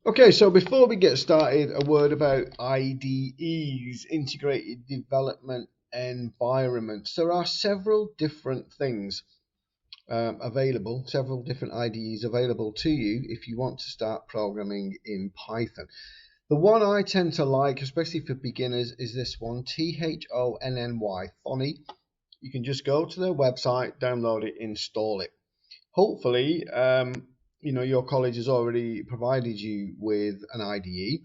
Okay, so before we get started, a word about IDEs, Integrated Development Environments. There are several different things available, several different IDEs available to you if you want to start programming in Python. The one I tend to like, especially for beginners, is this one, THONNY, Thonny. You can just go to their website, download it, install it. Hopefully, your college has already provided you with an IDE.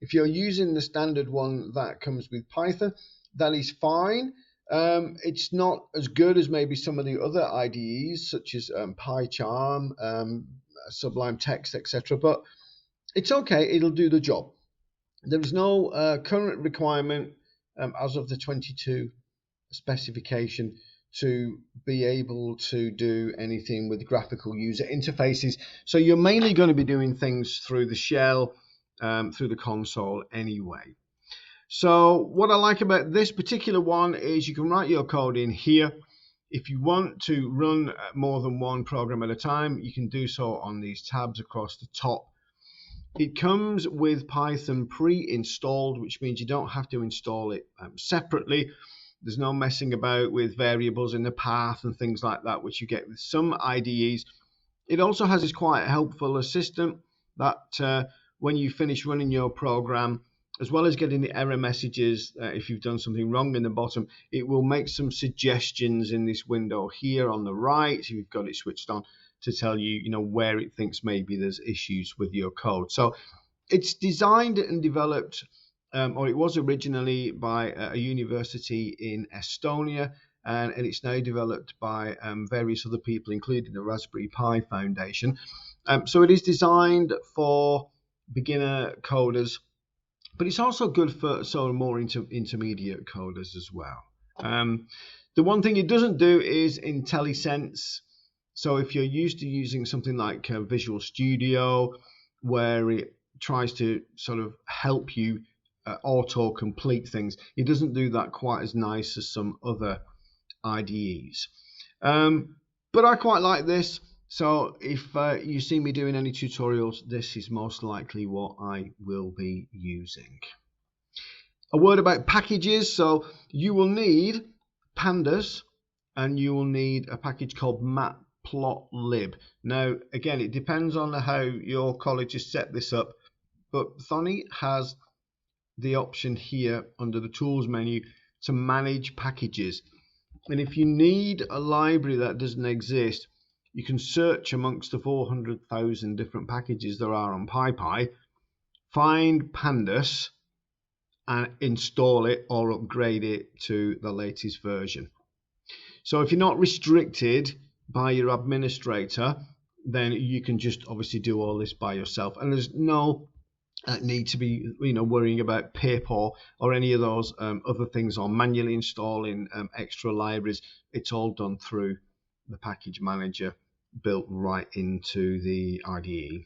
If you're using the standard one that comes with Python, that is fine. It's not as good as maybe some of the other IDEs, such as PyCharm, Sublime Text, etc. But it's okay, it'll do the job. There is no current requirement as of the 22 specification to be able to do anything with graphical user interfaces. So you're mainly going to be doing things through the shell, through the console anyway. So what I like about this particular one is you can write your code in here. If you want to run more than one program at a time, you can do so on these tabs across the top. It comes with Python pre-installed, which means you don't have to install it separately. There's no messing about with variables in the path and things like that, which you get with some IDEs. It also has this quite helpful assistant that when you finish running your program, as well as getting the error messages if you've done something wrong in the bottom, it will make some suggestions in this window here on the right, if you've got it switched on, to tell you, where it thinks maybe there's issues with your code. So it's designed and developed, or it was originally by a university in Estonia, and it's now developed by various other people, including the Raspberry Pi Foundation. So it is designed for beginner coders, but it's also good for more intermediate coders as well. The one thing it doesn't do is IntelliSense. So if you're used to using something like Visual Studio, where it tries to sort of help you auto-complete things, it doesn't do that quite as nice as some other IDEs. But I quite like this. So if you see me doing any tutorials, this is most likely what I will be using. A word about packages. So you will need pandas, and you will need a package called matplotlib. Now, again, it depends on how your college has set this up, but Thonny has the option here under the tools menu to manage packages. And if you need a library that doesn't exist, you can search amongst the 400,000 different packages there are on PyPy, find pandas and install it or upgrade it to the latest version. So if you're not restricted by your administrator, then you can just obviously do all this by yourself, and there's no need to be worrying about pip or any of those other things, or manually installing extra libraries. It's all done through the package manager built right into the IDE.